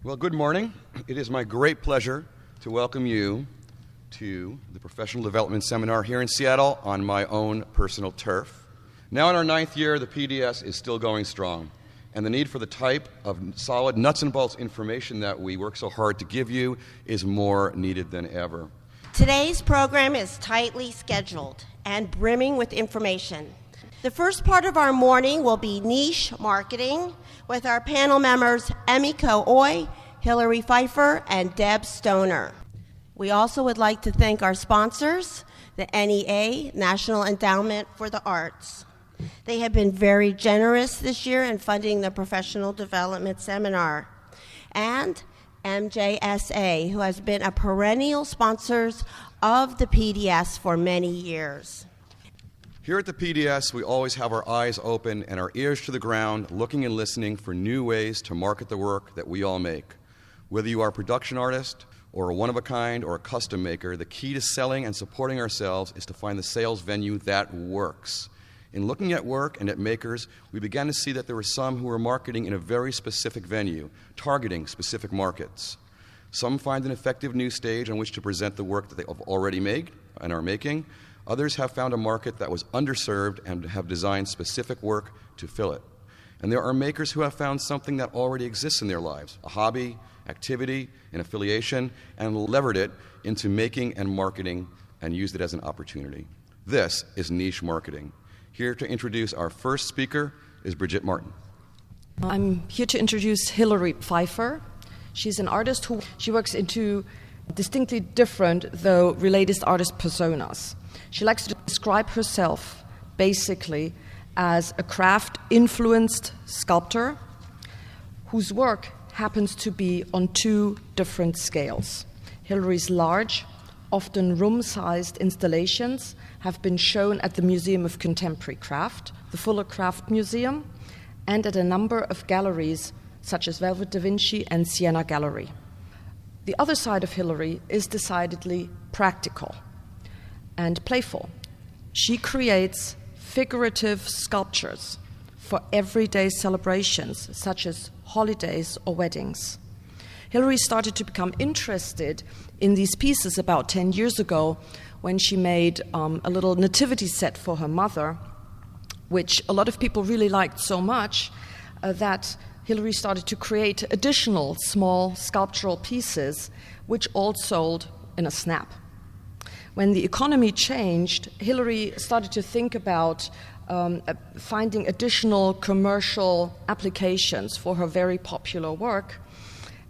Well, good morning. It is my great pleasure to welcome you to the Professional Development Seminar here in Seattle on my own personal turf. Now in our 9th year, the PDS is still going strong, and the need for the type of solid nuts and bolts information that we work so hard to give you is more needed than ever. Today's program is tightly scheduled and brimming with information. The first part of our morning will be niche marketing with our panel members Emiko Oye, Hilary Pfeifer, and Deb Stoner. We also would like to thank our sponsors, the NEA, National Endowment for the Arts. They have been very generous this year in funding the Professional Development Seminar. And MJSA, who has been a perennial sponsor of the PDS for many years. Here at the PDS, we always have our eyes open and our ears to the ground, looking and listening for new ways to market the work that we all make. Whether you are a production artist, or a one-of-a-kind, or a custom maker, the key to selling and supporting ourselves is to find the sales venue that works. In looking at work and at makers, we began to see that there were some who were marketing in a very specific venue, targeting specific markets. Some find an effective new stage on which to present the work that they have already made and are making. Others have found a market that was underserved and have designed specific work to fill it. And there are makers who have found something that already exists in their lives, a hobby, activity, an affiliation, and levered it into making and marketing and used it as an opportunity. This is niche marketing. Here to introduce our first speaker is Bridget Martin. I'm here to introduce Hilary Pfeifer. She's an artist she works into distinctly different, though related artist personas. She likes to describe herself basically as a craft-influenced sculptor whose work happens to be on 2 different scales. Hilary's large, often room-sized installations have been shown at the Museum of Contemporary Craft, the Fuller Craft Museum, and at a number of galleries such as Velvet Da Vinci and Siena Gallery. The other side of Hilary is decidedly practical and playful. She creates figurative sculptures for everyday celebrations, such as holidays or weddings. Hilary started to become interested in these pieces about 10 years ago when she made a little nativity set for her mother, which a lot of people really liked so much that Hilary started to create additional small sculptural pieces, which all sold in a snap. When the economy changed, Hilary started to think about finding additional commercial applications for her very popular work,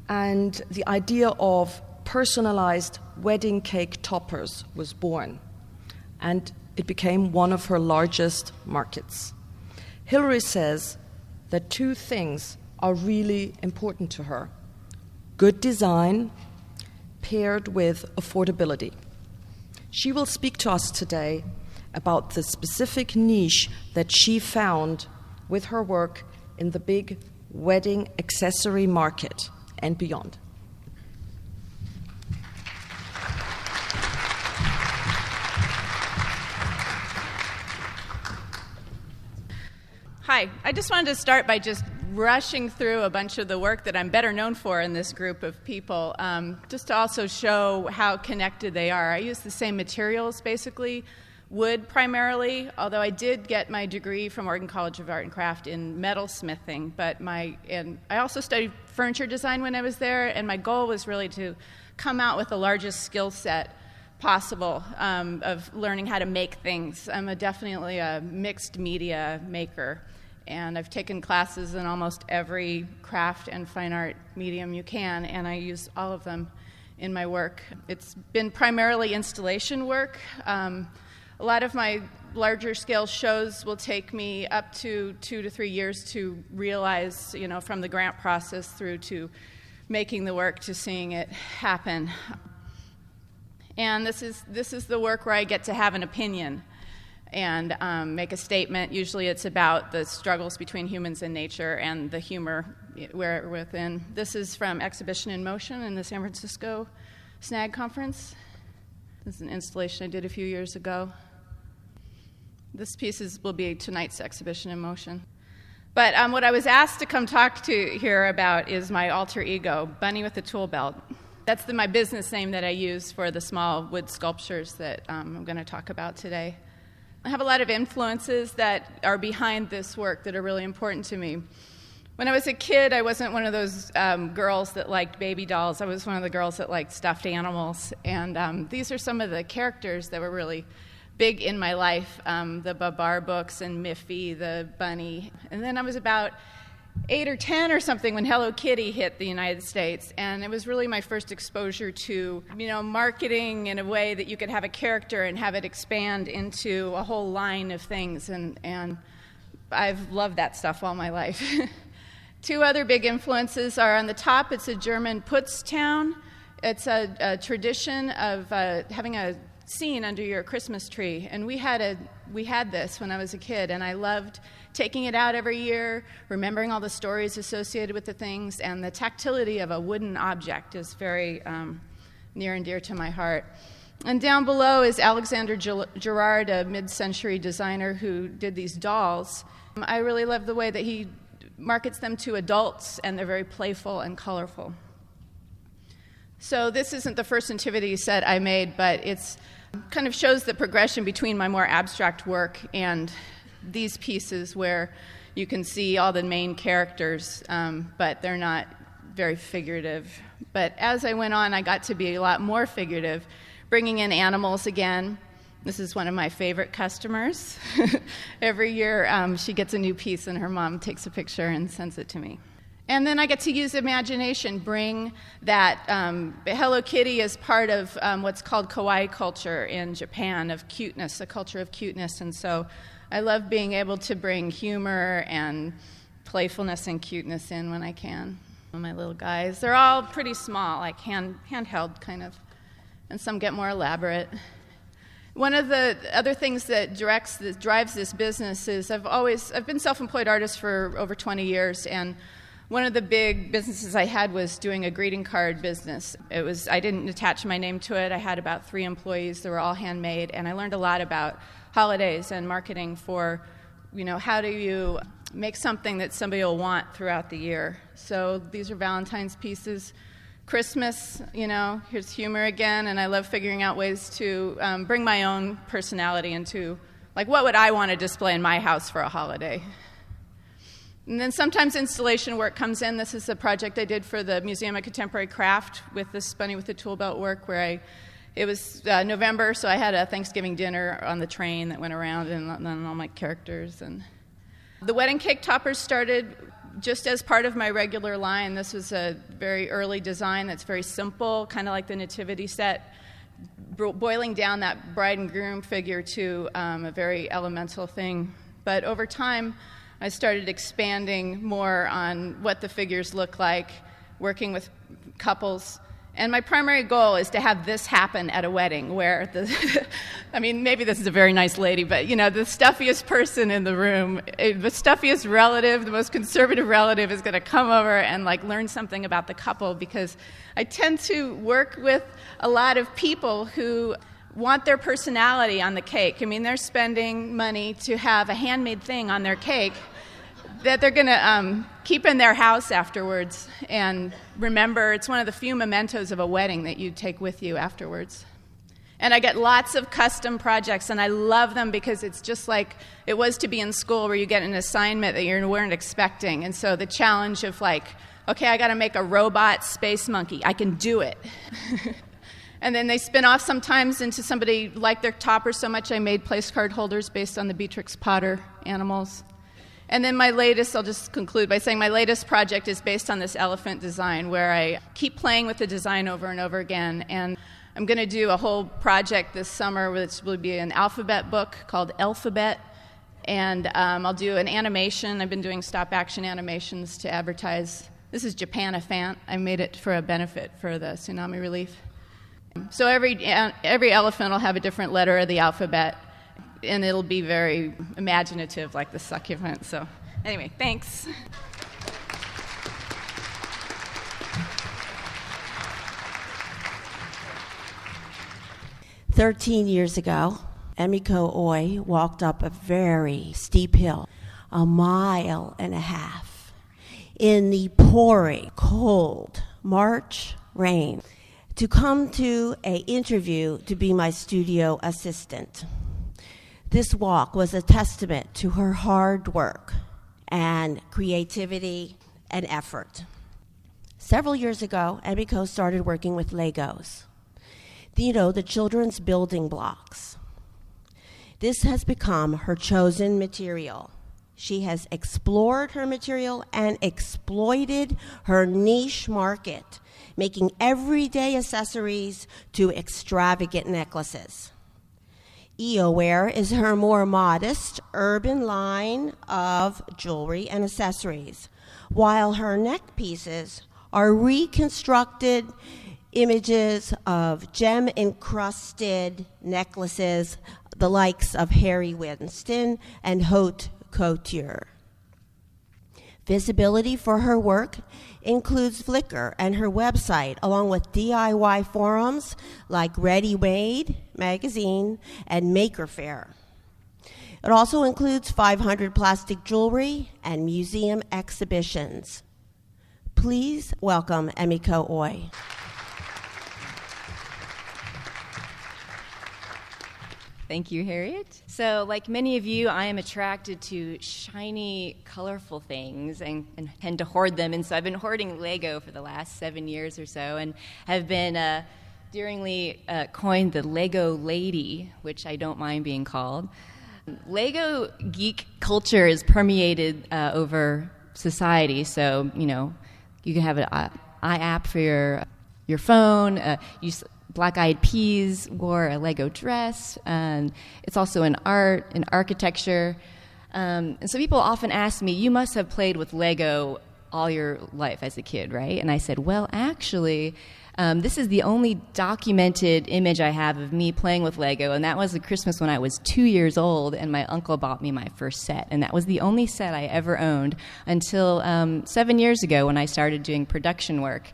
and the idea of personalized wedding cake toppers was born, and it became one of her largest markets. Hilary says that 2 things are really important to her: good design paired with affordability. She will speak to us today about the specific niche that she found with her work in the big wedding accessory market and beyond. Hi, I just wanted to start by just rushing through a bunch of the work that I'm better known for in this group of people, just to also show how connected they are. I use the same materials, basically, wood primarily, although I did get my degree from Oregon College of Art and Craft in metalsmithing, and I also studied furniture design when I was there, and my goal was really to come out with the largest skill set possible of learning how to make things. I'm definitely a mixed media maker, and I've taken classes in almost every craft and fine art medium you can, and I use all of them in my work. It's been primarily installation work. A lot of my larger scale shows will take me up to 2 to 3 years to realize, from the grant process through to making the work to seeing it happen. And this is the work where I get to have an opinion and make a statement. Usually it's about the struggles between humans and nature and the humor within. This is from Exhibition in Motion in the San Francisco SNAG conference. This is an installation I did a few years ago. This piece will be tonight's Exhibition in Motion. But what I was asked to come talk to here about is my alter ego, Bunny with the Tool Belt. That's my business name that I use for the small wood sculptures that I'm going to talk about today. I have a lot of influences that are behind this work that are really important to me. When I was a kid, I wasn't one of those girls that liked baby dolls. I was one of the girls that liked stuffed animals. And these are some of the characters that were really big in my life, the Babar books and Miffy, the bunny. And then I was about 8 or 10 or something when Hello Kitty hit the United States, and it was really my first exposure to, marketing in a way that you could have a character and have it expand into a whole line of things, and I've loved that stuff all my life. 2 other big influences are on the top. It's a German Putztown. It's a tradition of having a scene under your Christmas tree, and we had this when I was a kid, and I loved taking it out every year, remembering all the stories associated with the things, and the tactility of a wooden object is very near and dear to my heart. And down below is Alexander Gerard, a mid-century designer who did these dolls. I really love the way that he markets them to adults, and they're very playful and colorful. So this isn't the first nativity set I made, but it's kind of shows the progression between my more abstract work and these pieces where you can see all the main characters, but they're not very figurative. But as I went on, I got to be a lot more figurative, bringing in animals again. This is one of my favorite customers. Every year she gets a new piece and her mom takes a picture and sends it to me. And then I get to use imagination, bring that Hello Kitty as part of what's called kawaii culture in Japan, of cuteness, a culture of cuteness. And so I love being able to bring humor and playfulness and cuteness in when I can. My little guys, they're all pretty small, like handheld kind of, and some get more elaborate. One of the other things that drives this business is I've been self-employed artist for over 20 years, and one of the big businesses I had was doing a greeting card business. I didn't attach my name to it. I had about 3 employees. They were all handmade, and I learned a lot about holidays and marketing for, how do you make something that somebody will want throughout the year. So these are Valentine's pieces. Christmas, here's humor again, and I love figuring out ways to bring my own personality into, like, what would I want to display in my house for a holiday? And then sometimes installation work comes in. This is a project I did for the Museum of Contemporary Craft with this Bunny with the Tool Belt work where it was November, so I had a Thanksgiving dinner on the train that went around and then all my characters. And the wedding cake toppers started just as part of my regular line. This was a very early design that's very simple, kind of like the nativity set, boiling down that bride and groom figure to a very elemental thing. But over time, I started expanding more on what the figures look like, working with couples. And my primary goal is to have this happen at a wedding where maybe this is a very nice lady, but, the stuffiest person in the room, the stuffiest relative, the most conservative relative is going to come over and, learn something about the couple, because I tend to work with a lot of people who want their personality on the cake. They're spending money to have a handmade thing on their cake that they're going to keep in their house afterwards and remember. It's one of the few mementos of a wedding that you take with you afterwards. And I get lots of custom projects, and I love them because it's just like it was to be in school where you get an assignment that you weren't expecting. And so the challenge of okay, I got to make a robot space monkey. I can do it. And then they spin off sometimes into somebody liked their topper so much I made place card holders based on the Beatrix Potter animals. And then I'll just conclude by saying my latest project is based on this elephant design where I keep playing with the design over and over again. And I'm going to do a whole project this summer which will be an alphabet book called Alphabet. And I'll do an animation. I've been doing stop-action animations to advertise. This is Japanifant. I made it for a benefit for the tsunami relief. So every elephant will have a different letter of the alphabet, and it'll be very imaginative, like the succulent. So anyway, thanks. "13 years ago, Emiko Oye walked up a very steep hill. a mile and a half in the pouring, cold March rain to come to an interview to be my studio assistant. This walk was a testament to her hard work and creativity and effort. Several years ago, Emiko started working with Legos. The children's building blocks. This has become her chosen material. She has explored her material and exploited her niche market, making everyday accessories to extravagant necklaces. EOwear is her more modest, urban line of jewelry and accessories, while her neck pieces are reconstructed images of gem-encrusted necklaces, the likes of Harry Winston and Haute Couture. Visibility for her work includes Flickr and her website, along with DIY forums like Ready Made magazine and Maker Faire. It also includes 500 plastic jewelry and museum exhibitions. Please welcome Emiko Oye. Thank you, Harriet. So, like many of you, I am attracted to shiny, colorful things and tend to hoard them. And so I've been hoarding Lego for the last 7 years or so and have been daringly coined the Lego Lady, which I don't mind being called. Lego geek culture is permeated over society. So, you can have an eye app for your phone. Black Eyed Peas wore a Lego dress, and it's also in art, in architecture. And so people often ask me, you must have played with Lego all your life as a kid, right? And I said, well, actually, this is the only documented image I have of me playing with Lego, and that was a Christmas when I was 2 years old, and my uncle bought me my first set. And that was the only set I ever owned until 7 years ago when I started doing production work.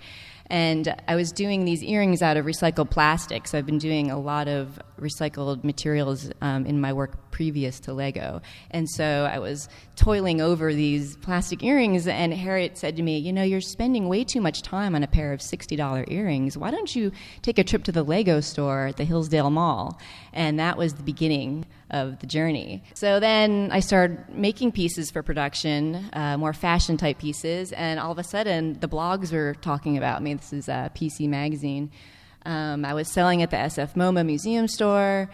And I was doing these earrings out of recycled plastic, so I've been doing a lot of recycled materials in my work previous to Lego. And so I was toiling over these plastic earrings, and Harriet said to me, you're spending way too much time on a pair of $60 earrings. Why don't you take a trip to the Lego store at the Hillsdale Mall? And that was the beginning of the journey. So then I started making pieces for production, more fashion-type pieces, and all of a sudden the blogs were talking about me. This is PC Magazine. I was selling at the SF MoMA Museum store,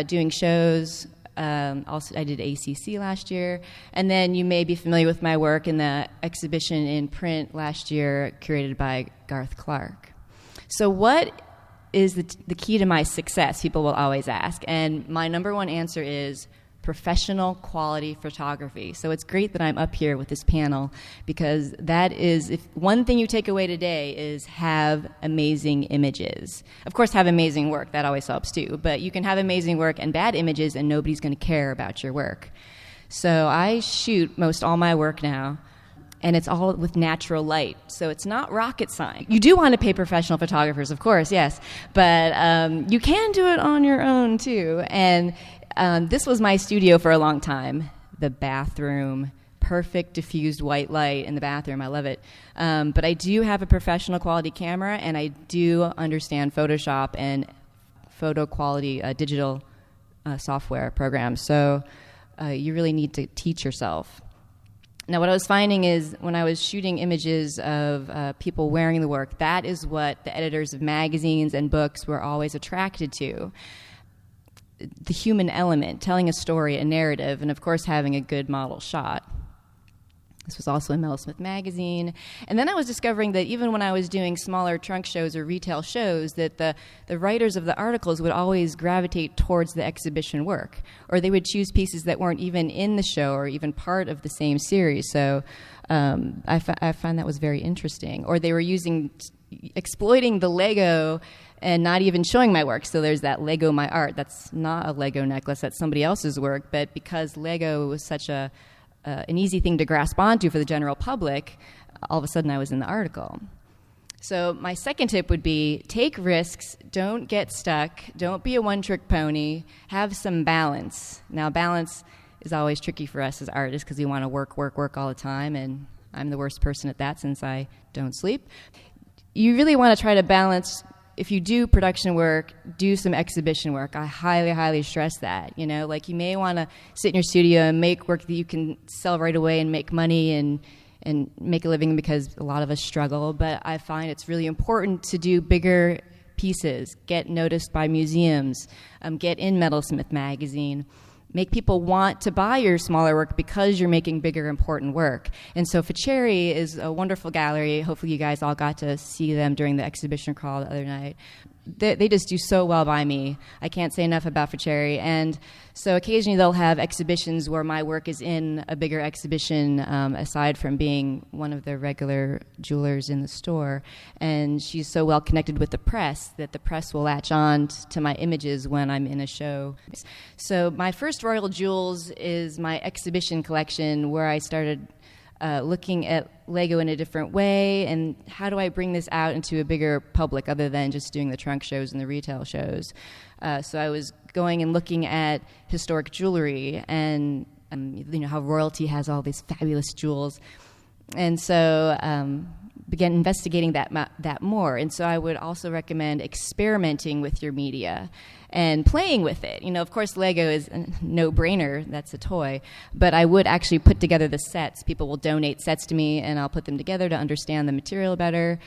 doing shows. Also, I did ACC last year. And then you may be familiar with my work in the exhibition in print last year, curated by Garth Clark. So what is the key to my success, people will always ask. And my number one answer is professional quality photography. So it's great that I'm up here with this panel, because that is, if one thing you take away today is have amazing images. Of course, have amazing work. That always helps too. But you can have amazing work and bad images, and nobody's going to care about your work. So I shoot most all my work now, and it's all with natural light. So it's not rocket science. You do want to pay professional photographers, of course, yes. But you can do it on your own, too. And this was my studio for a long time. The bathroom, perfect diffused white light in the bathroom. I love it. But I do have a professional quality camera, and I do understand Photoshop and photo quality digital software programs. So you really need to teach yourself. Now, what I was finding is when I was shooting images of people wearing the work, that is what the editors of magazines and books were always attracted to. The human element, telling a story, a narrative, and of course having a good model shot. This was also in Metalsmiths magazine. And then I was discovering that even when I was doing smaller trunk shows or retail shows, that the writers of the articles would always gravitate towards the exhibition work, or they would choose pieces that weren't even in the show or even part of the same series. So I find that was very interesting. Or they were exploiting the Lego and not even showing my work. So there's that Lego My Art. That's not a Lego necklace. That's somebody else's work. But because Lego was such an easy thing to grasp onto for the general public, all of a sudden I was in the article. So my second tip would be take risks, don't get stuck, don't be a one-trick pony, have some balance. Now balance is always tricky for us as artists because we want to work all the time, and I'm the worst person at that since I don't sleep. You really want to try to balance. If you do production work, do some exhibition work. I highly, highly stress that. Like you may want to sit in your studio and make work that you can sell right away and make money and make a living, because a lot of us struggle. But I find it's really important to do bigger pieces, get noticed by museums, get in Metalsmith magazine, make people want to buy your smaller work because you're making bigger, important work. And so Ficeri is a wonderful gallery. Hopefully you guys all got to see them during the exhibition crawl the other night. They just do so well by me. I can't say enough about Ficeri. And so occasionally they'll have exhibitions where my work is in a bigger exhibition, aside from being one of the regular jewelers in the store. And she's so well connected with the press that the press will latch on to my images when I'm in a show. So my first Royal Jewels is my exhibition collection, where I started looking at Lego in a different way, and how do I bring this out into a bigger public other than just doing the trunk shows and the retail shows. So I was going and looking at historic jewelry and how royalty has all these fabulous jewels. And so began investigating that more. And so I would also recommend experimenting with your media and playing with it. Of course, Lego is a no-brainer. That's a toy. But I would actually put together the sets. People will donate sets to me, and I'll put them together to understand the material better,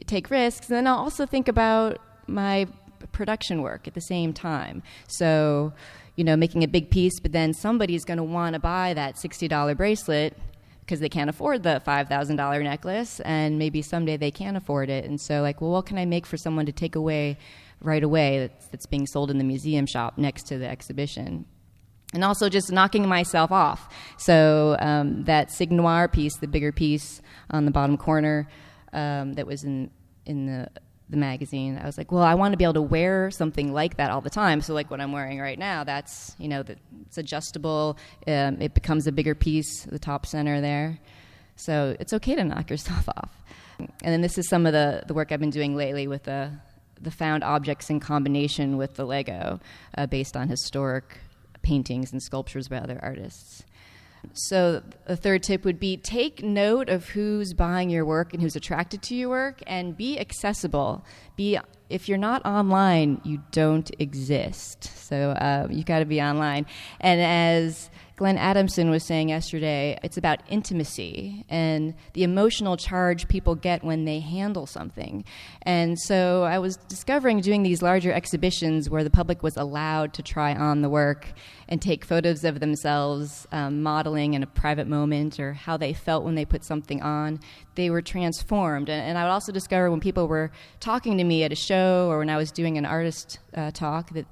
take risks, and then I'll also think about my production work at the same time. So, making a big piece, but then somebody's going to want to buy that $60 bracelet because they can't afford the $5,000 necklace, and maybe someday they can afford it. And so, what can I make for someone to take away right away that's being sold in the museum shop next to the exhibition? And also just knocking myself off. So that Sig Noir piece, the bigger piece on the bottom corner that was in the magazine, I was like, well, I want to be able to wear something like that all the time. So like what I'm wearing right now, that's, it's adjustable. It becomes a bigger piece, the top center there. So it's okay to knock yourself off. And then this is some of the work I've been doing lately with the found objects in combination with the Lego, based on historic paintings and sculptures by other artists. So the third tip would be take note of who's buying your work and who's attracted to your work, and be accessible. If you're not online, you don't exist. So you got to be online. And as Glenn Adamson was saying yesterday, it's about intimacy and the emotional charge people get when they handle something. And so I was discovering doing these larger exhibitions where the public was allowed to try on the work and take photos of themselves modeling in a private moment, or how they felt when they put something on. They were transformed. And I would also discover when people were talking to me at a show or when I was doing an artist talk that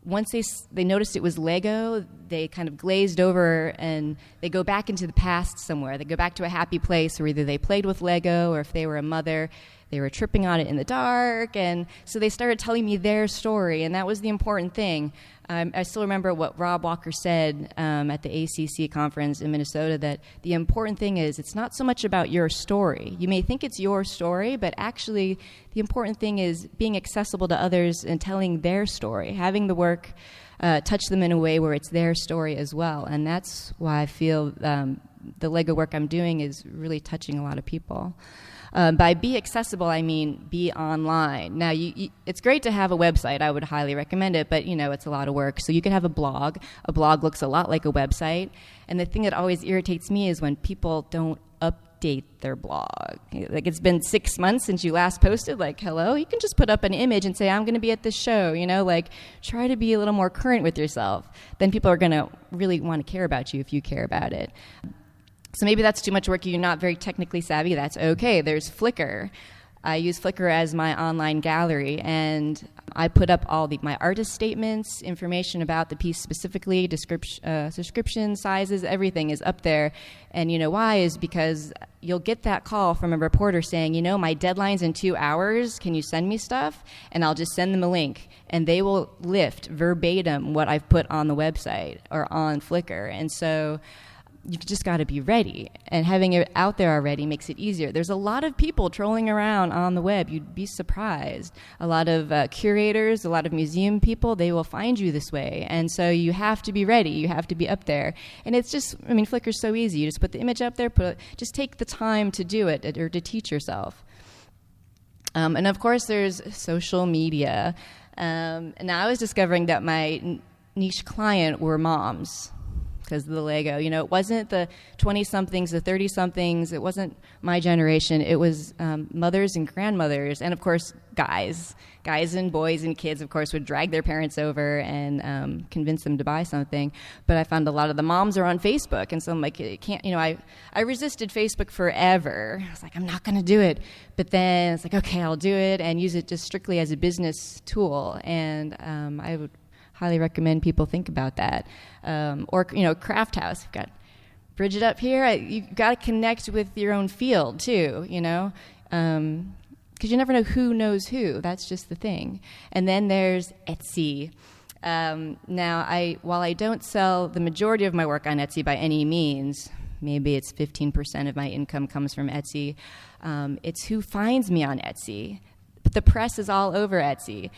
once they noticed it was Lego, they kind of glazed over and they go back into the past somewhere. They go back to a happy place where either they played with Lego, or if they were a mother, they were tripping on it in the dark. And so they started telling me their story, and that was the important thing. I still remember what Rob Walker said at the ACC conference in Minnesota, that the important thing is it's not so much about your story. You may think it's your story, but actually the important thing is being accessible to others and telling their story, having the work touch them in a way where it's their story as well. And that's why I feel the Lego work I'm doing is really touching a lot of people. By be accessible, I mean be online. Now, it's great to have a website. I would highly recommend it, but, it's a lot of work. So you could have a blog. A blog looks a lot like a website. And the thing that always irritates me is when people don't update their blog. Like, it's been 6 months since you last posted. Like, hello? You can just put up an image and say, I'm going to be at this show. Try to be a little more current with yourself. Then people are going to really want to care about you if you care about it. So maybe that's too much work. You're not very technically savvy. That's okay. There's Flickr. I use Flickr as my online gallery, and I put up all my artist statements, information about the piece specifically, description, sizes, everything is up there. And why is because you'll get that call from a reporter saying, my deadline's in 2 hours. Can you send me stuff? And I'll just send them a link, and they will lift verbatim what I've put on the website or on Flickr. And so you've just got to be ready. And having it out there already makes it easier. There's a lot of people trolling around on the web. You'd be surprised. A lot of curators, a lot of museum people, they will find you this way. And so you have to be ready. You have to be up there. And it's just, I mean, Flickr's so easy. You just put the image up there, just take the time to do it or to teach yourself. And of course, there's social media. And I was discovering that my niche client were moms because of the Lego. You know, it wasn't the 20-somethings, the 30-somethings. It wasn't my generation. It was mothers and grandmothers, and of course, guys and boys and kids, of course, would drag their parents over and convince them to buy something. But I found a lot of the moms are on Facebook, and so I'm like, it can't. You know, I resisted Facebook forever. I was like, I'm not going to do it. But then it's like, okay, I'll do it and use it just strictly as a business tool. And I would highly recommend people think about that. Or, you know, Craft House. We've got Bridget up here. You've got to connect with your own field, too, you know, because you never know who knows who. That's just the thing. And then there's Etsy. Now, while I don't sell the majority of my work on Etsy by any means, maybe it's 15% of my income comes from Etsy, it's who finds me on Etsy. But the press is all over Etsy.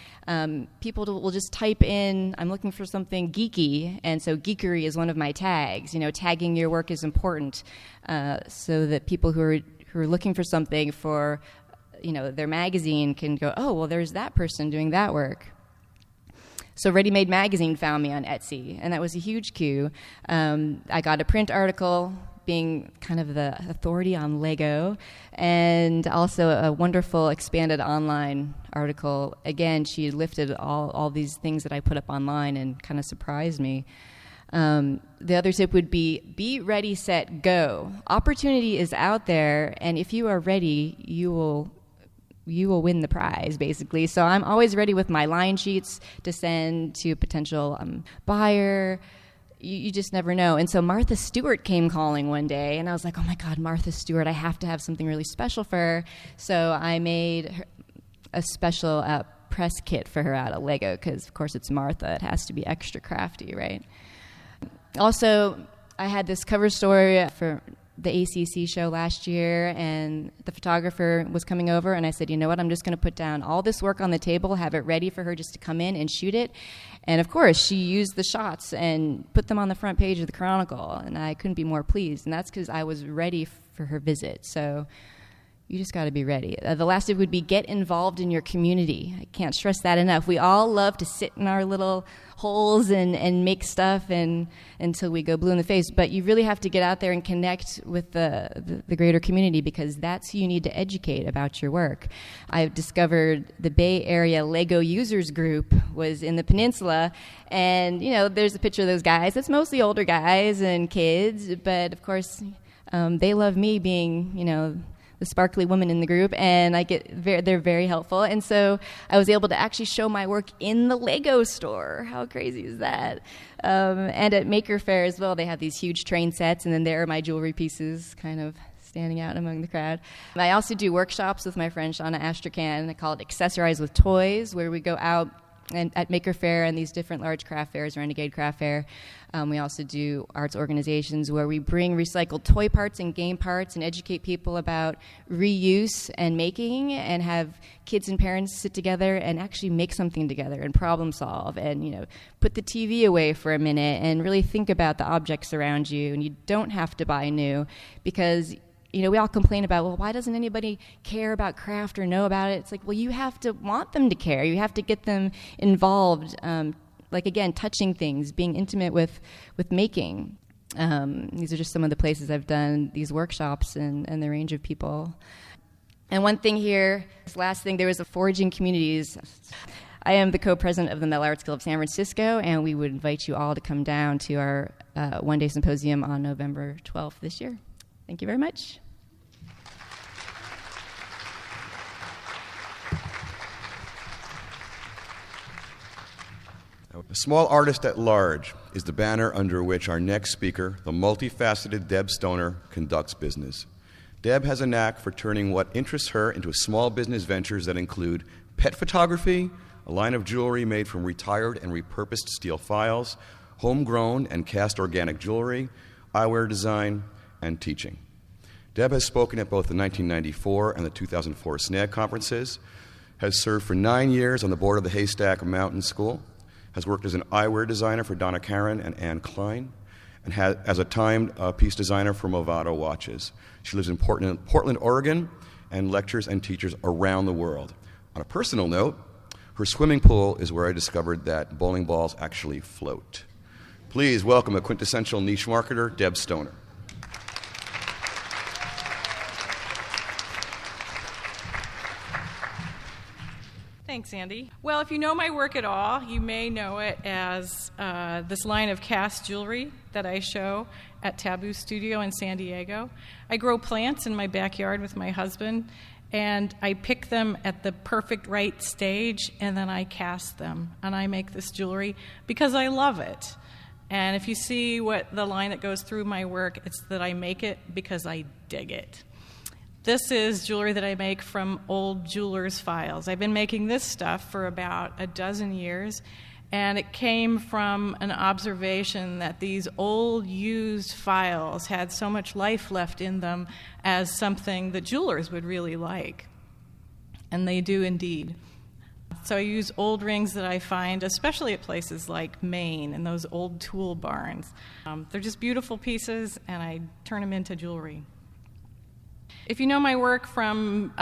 People will just type in, I'm looking for something geeky, and so geekery is one of my tags. You know, tagging your work is important so that people who are looking for something for, you know, their magazine can go, oh, well, there's that person doing that work. So Ready Made Magazine found me on Etsy, and that was a huge coup. I got a print article being kind of the authority on Lego, and also a wonderful expanded online article. Again, she lifted all these things that I put up online and kind of surprised me. The other tip would be ready, set, go. Opportunity is out there, and if you are ready, you will win the prize, basically. So I'm always ready with my line sheets to send to a potential buyer. You just never know. And so Martha Stewart came calling one day, and I was like, oh my God, Martha Stewart, I have to have something really special for her. So I made a special press kit for her out of Lego, because of course it's Martha. It has to be extra crafty, right? Also, I had this cover story for the ACC show last year, and the photographer was coming over, and I said, you know what, I'm just going to put down all this work on the table, have it ready for her just to come in and shoot it. And of course, she used the shots and put them on the front page of the Chronicle, and I couldn't be more pleased. And that's because I was ready for her visit. So you just got to be ready. The last tip would be get involved in your community. I can't stress that enough. We all love to sit in our little holes and make stuff until we go blue in the face. But you really have to get out there and connect with the greater community, because that's who you need to educate about your work. I've discovered the Bay Area Lego Users Group was in the Peninsula. And, you know, there's a picture of those guys. It's mostly older guys and kids. But, of course, they love me being, you know, the sparkly woman in the group, and they're very helpful. And so I was able to actually show my work in the Lego store. How crazy is that? And at Maker Faire as well, they have these huge train sets, and then there are my jewelry pieces kind of standing out among the crowd. I also do workshops with my friend Shauna Astracan. I call it Accessorize with Toys, where we go out and at Maker Faire and these different large craft fairs, Renegade Craft Fair. We also do arts organizations where we bring recycled toy parts and game parts and educate people about reuse and making, and have kids and parents sit together and actually make something together and problem solve, and, you know, put the TV away for a minute and really think about the objects around you. And you don't have to buy new, because, you know, we all complain about, well, why doesn't anybody care about craft or know about it? It's like, well, you have to want them to care. You have to get them involved, like, again, touching things, being intimate with making. These are just some of the places I've done these workshops and the range of people. And one thing here, this last thing, there was a Foraging Communities. I am the co-president of the Metal Arts Guild of San Francisco, and we would invite you all to come down to our one-day symposium on November 12th this year. Thank you very much. A small artist at large is the banner under which our next speaker, the multifaceted Deb Stoner, conducts business. Deb has a knack for turning what interests her into small business ventures that include pet photography, a line of jewelry made from retired and repurposed steel files, homegrown and cast organic jewelry, eyewear design, and teaching. Deb has spoken at both the 1994 and the 2004 SNAG conferences, has served for 9 years on the board of the Haystack Mountain School, has worked as an eyewear designer for Donna Karan and Anne Klein, and as a timed piece designer for Movado watches. She lives in Portland, Oregon, and lectures and teaches around the world. On a personal note, her swimming pool is where I discovered that bowling balls actually float. Please welcome a quintessential niche marketer, Deb Stoner. Thanks, Andy. Well, if you know my work at all, you may know it as this line of cast jewelry that I show at Taboo Studio in San Diego. I grow plants in my backyard with my husband, and I pick them at the perfect right stage, and then I cast them, and I make this jewelry because I love it. And if you see what the line that goes through my work, it's that I make it because I dig it. This is jewelry that I make from old jeweler's files. I've been making this stuff for about a dozen years, and it came from an observation that these old used files had so much life left in them as something that jewelers would really like. And they do indeed. So I use old rings that I find, especially at places like Maine and those old tool barns. They're just beautiful pieces, and I turn them into jewelry. If you know my work from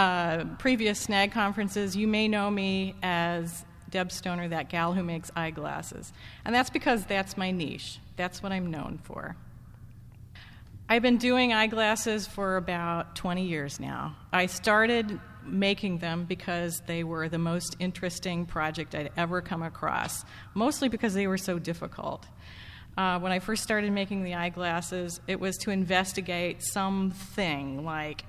previous SNAG conferences, you may know me as Deb Stoner, that gal who makes eyeglasses. And that's because that's my niche. That's what I'm known for. I've been doing eyeglasses for about 20 years now. I started making them because they were the most interesting project I'd ever come across, mostly because they were so difficult. When I first started making the eyeglasses, it was to investigate something like,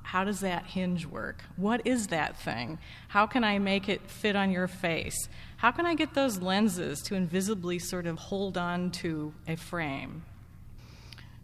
how does that hinge work? What is that thing? How can I make it fit on your face? How can I get those lenses to invisibly sort of hold on to a frame?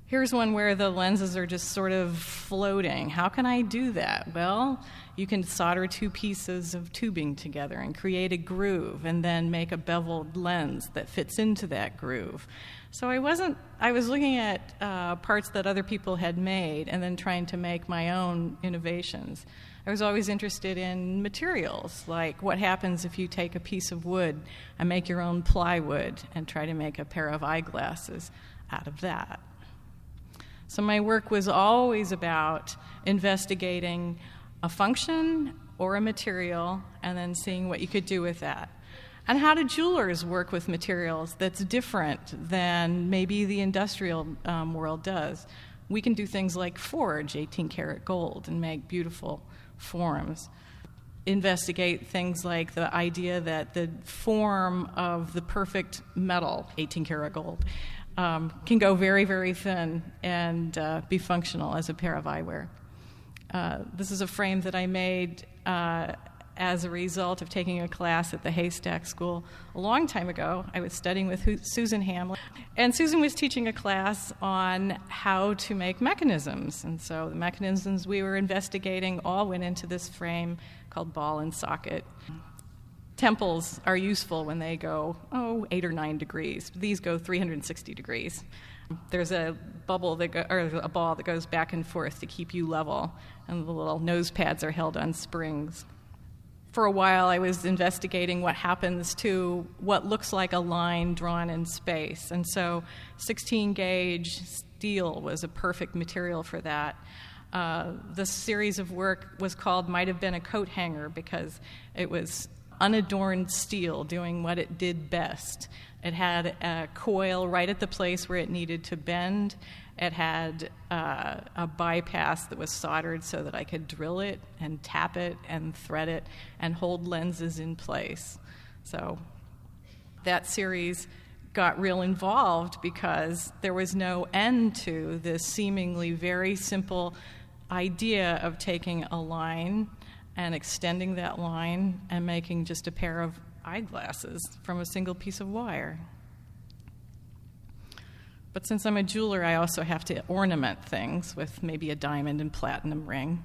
Here's one where the lenses are just sort of floating. How can I do that? Well, you can solder two pieces of tubing together and create a groove and then make a beveled lens that fits into that groove. So I was looking at parts that other people had made and then trying to make my own innovations. I was always interested in materials, like what happens if you take a piece of wood and make your own plywood and try to make a pair of eyeglasses out of that. So my work was always about investigating a function or a material and then seeing what you could do with that. And how do jewelers work with materials that's different than maybe the industrial world does? We can do things like forge 18-karat gold and make beautiful forms. Investigate things like the idea that the form of the perfect metal, 18-karat gold, can go very, very thin and be functional as a pair of eyewear. This is a frame that I made as a result of taking a class at the Haystack School a long time ago. I was studying with Susan Hamlin, and Susan was teaching a class on how to make mechanisms. And so the mechanisms we were investigating all went into this frame called ball and socket. Temples are useful when they go, 8 or 9 degrees. These go 360 degrees. There's a bubble or a ball that goes back and forth to keep you level, and the little nose pads are held on springs. For a while, I was investigating what happens to what looks like a line drawn in space, and so 16-gauge steel was a perfect material for that. This series of work was called Might Have Been a Coat Hanger because it was unadorned steel doing what it did best. It had a coil right at the place where it needed to bend. It had a bypass that was soldered so that I could drill it and tap it and thread it and hold lenses in place. So that series got real involved because there was no end to this seemingly very simple idea of taking a line and extending that line and making just a pair of eyeglasses from a single piece of wire. But since I'm a jeweler, I also have to ornament things with maybe a diamond and platinum ring.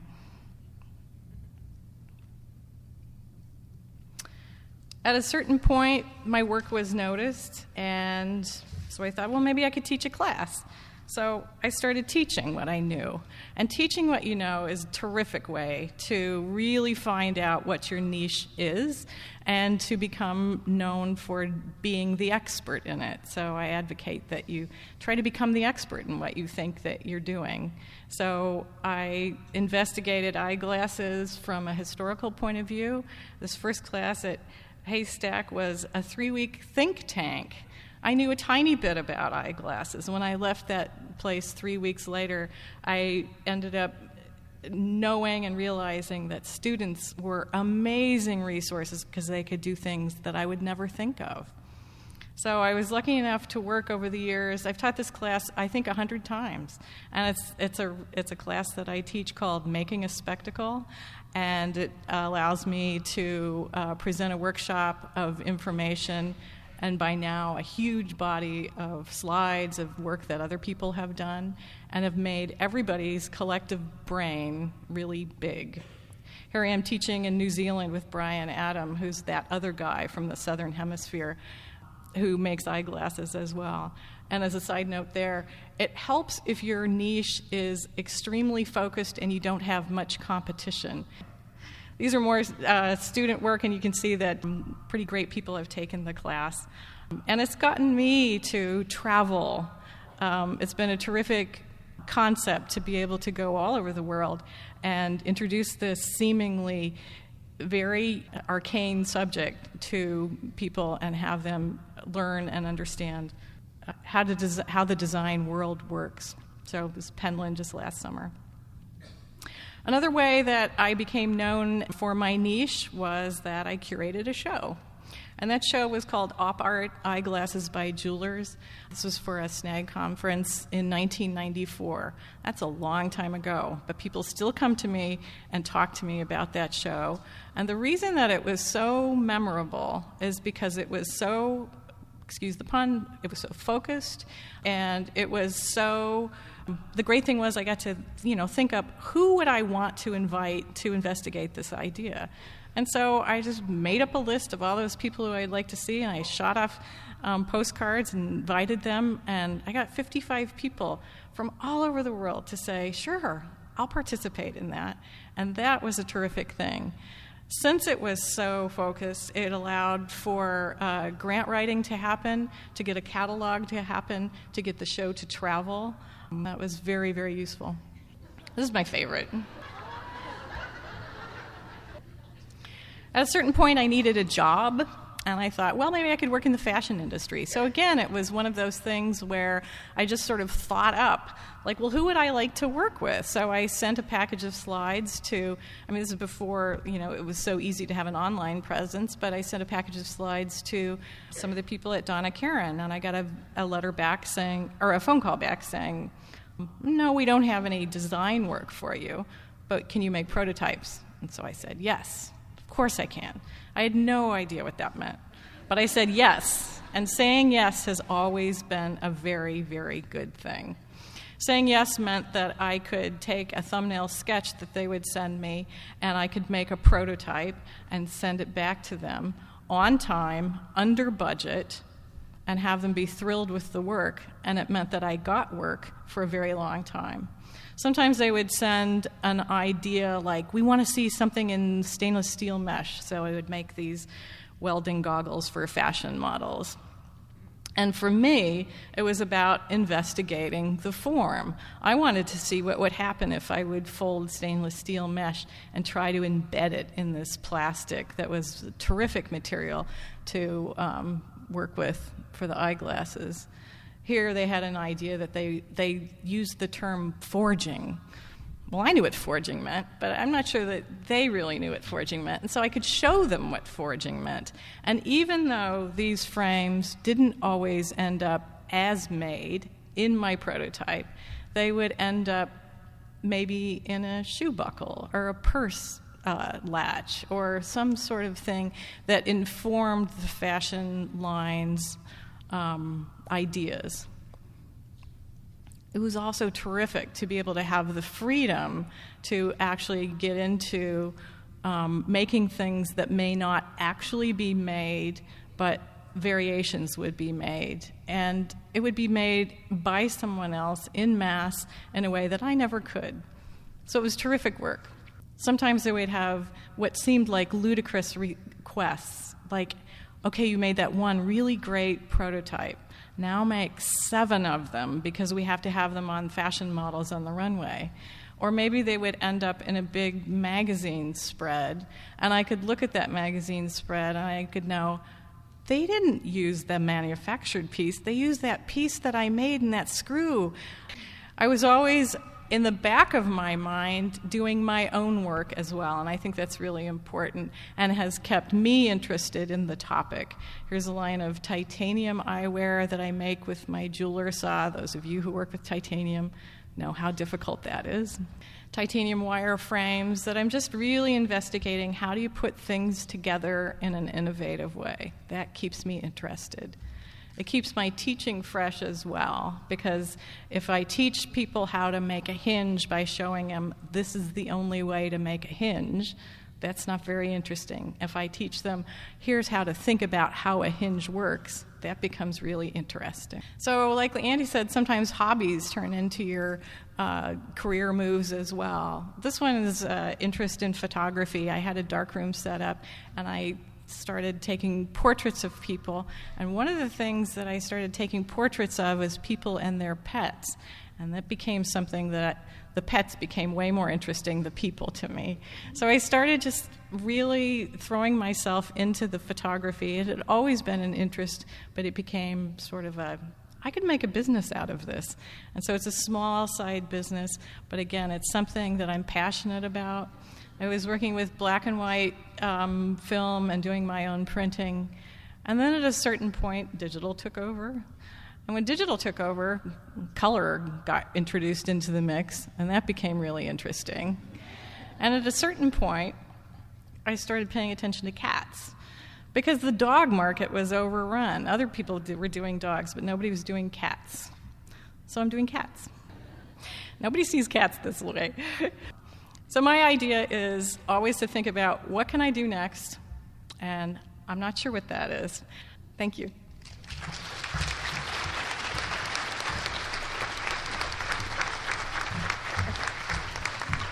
At a certain point, my work was noticed, and so I thought, well, maybe I could teach a class. So I started teaching what I knew. And teaching what you know is a terrific way to really find out what your niche is and to become known for being the expert in it. So I advocate that you try to become the expert in what you think that you're doing. So I investigated eyeglasses from a historical point of view. This first class at Haystack was a 3-week think tank. I knew a tiny bit about eyeglasses. When I left that place 3 weeks later, I ended up knowing and realizing that students were amazing resources because they could do things that I would never think of. So I was lucky enough to work over the years. I've taught this class, I think, 100 times. And it's a class that I teach called Making a Spectacle. And it allows me to present a workshop of information, and by now a huge body of slides of work that other people have done and have made everybody's collective brain really big. Here I am teaching in New Zealand with Brian Adam, who's that other guy from the Southern Hemisphere who makes eyeglasses as well. And as a side note there, it helps if your niche is extremely focused and you don't have much competition. These are more student work, and you can see that pretty great people have taken the class. And it's gotten me to travel. It's been a terrific concept to be able to go all over the world and introduce this seemingly very arcane subject to people and have them learn and understand how the design world works. So it was Penland just last summer. Another way that I became known for my niche was that I curated a show. And that show was called Op Art Eyeglasses by Jewelers. This was for a SNAG conference in 1994. That's a long time ago, but people still come to me and talk to me about that show. And the reason that it was so memorable is because it was so, excuse the pun, it was so focused, and it was so... The great thing was I got to, think up who would I want to invite to investigate this idea. And so I just made up a list of all those people who I'd like to see, and I shot off postcards and invited them, and I got 55 people from all over the world to say, sure, I'll participate in that. And that was a terrific thing. Since it was so focused, it allowed for grant writing to happen, to get a catalog to happen, to get the show to travel. That was very, very useful. This is my favorite. At a certain point, I needed a job, and I thought, well, maybe I could work in the fashion industry. So again, it was one of those things where I just sort of thought up, well, who would I like to work with? So I sent a package of slides to, this is before, it was so easy to have an online presence, but I sent a package of slides to some of the people at Donna Karan, and I got a letter back saying, or a phone call back saying, no, we don't have any design work for you, but can you make prototypes? And so I said, yes. Of course I can. I had no idea what that meant. But I said yes, and saying yes has always been a very, very good thing. Saying yes meant that I could take a thumbnail sketch that they would send me, and I could make a prototype and send it back to them on time, under budget, and have them be thrilled with the work, and it meant that I got work for a very long time. Sometimes they would send an idea like, we want to see something in stainless steel mesh, so I would make these welding goggles for fashion models. And for me, it was about investigating the form. I wanted to see what would happen if I would fold stainless steel mesh and try to embed it in this plastic that was a terrific material to work with for the eyeglasses. Here they had an idea that they used the term forging. Well, I knew what forging meant, but I'm not sure that they really knew what forging meant. And so I could show them what forging meant. And even though these frames didn't always end up as made in my prototype, they would end up maybe in a shoe buckle or a purse latch or some sort of thing that informed the fashion line's ideas. It was also terrific to be able to have the freedom to actually get into making things that may not actually be made, but variations would be made. And it would be made by someone else in mass in a way that I never could. So it was terrific work. Sometimes they would have what seemed like ludicrous requests, like, okay, you made that one really great prototype. Now make 7 of them because we have to have them on fashion models on the runway. Or maybe they would end up in a big magazine spread, and I could look at that magazine spread and I could know they didn't use the manufactured piece, they used that piece that I made in that screw. I was always in the back of my mind doing my own work as well, and I think that's really important and has kept me interested in the topic. Here's a line of titanium eyewear that I make with my jeweler saw. Those of you who work with titanium know how difficult that is. Titanium wire frames that I'm just really investigating. How do you put things together in an innovative way? That keeps me interested. It keeps my teaching fresh as well, because if I teach people how to make a hinge by showing them this is the only way to make a hinge, that's not very interesting. If I teach them, here's how to think about how a hinge works, that becomes really interesting. So like Andy said, sometimes hobbies turn into your career moves as well. This one is interest in photography. I had a darkroom set up, and I started taking portraits of people. And one of the things that I started taking portraits of was people and their pets. And that became something that the pets became way more interesting than people to me. So I started just really throwing myself into the photography. It had always been an interest, but it became sort of I could make a business out of this. And so it's a small side business, but again, it's something that I'm passionate about. I was working with black and white film and doing my own printing. And then at a certain point, digital took over. And when digital took over, color got introduced into the mix, and that became really interesting. And at a certain point, I started paying attention to cats, because the dog market was overrun. Other people were doing dogs, but nobody was doing cats. So I'm doing cats. Nobody sees cats this way. So my idea is always to think about, what can I do next? And I'm not sure what that is. Thank you.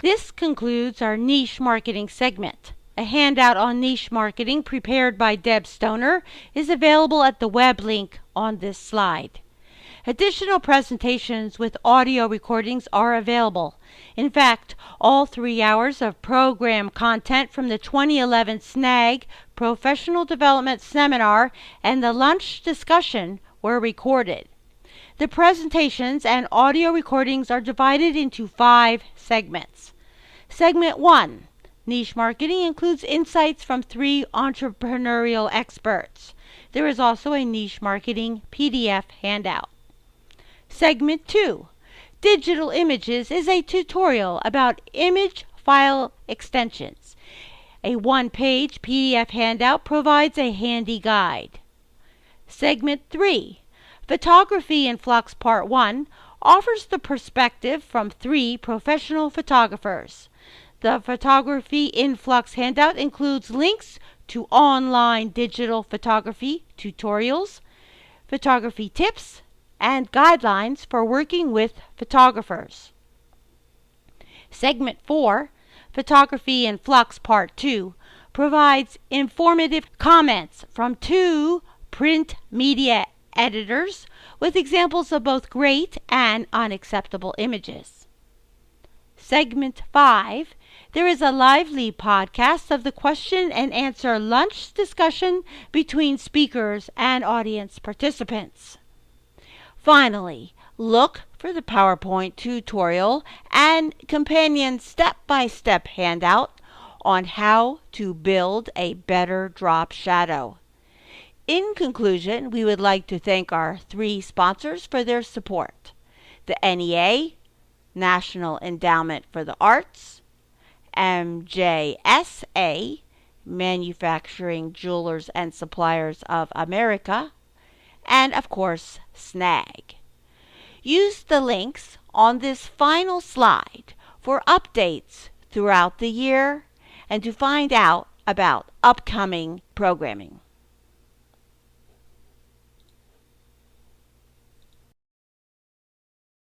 This concludes our niche marketing segment. A handout on niche marketing prepared by Deb Stoner is available at the web link on this slide. Additional presentations with audio recordings are available. In fact, all 3 hours of program content from the 2011 SNAG Professional Development Seminar and the lunch discussion were recorded. The presentations and audio recordings are divided into 5 segments. Segment 1, niche marketing, includes insights from 3 entrepreneurial experts. There is also a niche marketing PDF handout. Segment 2, digital images, is a tutorial about image file extensions. A 1-page PDF handout provides a handy guide. Segment 3, Photography in Flux Part 1, offers the perspective from 3 professional photographers. The Photography in Flux handout includes links to online digital photography tutorials, photography tips, and guidelines for working with photographers. Segment 4, Photography in Flux Part 2, provides informative comments from 2 print media editors with examples of both great and unacceptable images. Segment 5, there is a lively podcast of the question and answer lunch discussion between speakers and audience participants. Finally, look for the PowerPoint tutorial and companion step-by-step handout on how to build a better drop shadow. In conclusion, we would like to thank our 3 sponsors for their support: the NEA, National Endowment for the Arts, MJSA, Manufacturing Jewelers and Suppliers of America, and of course, SNAG. Use the links on this final slide for updates throughout the year and to find out about upcoming programming.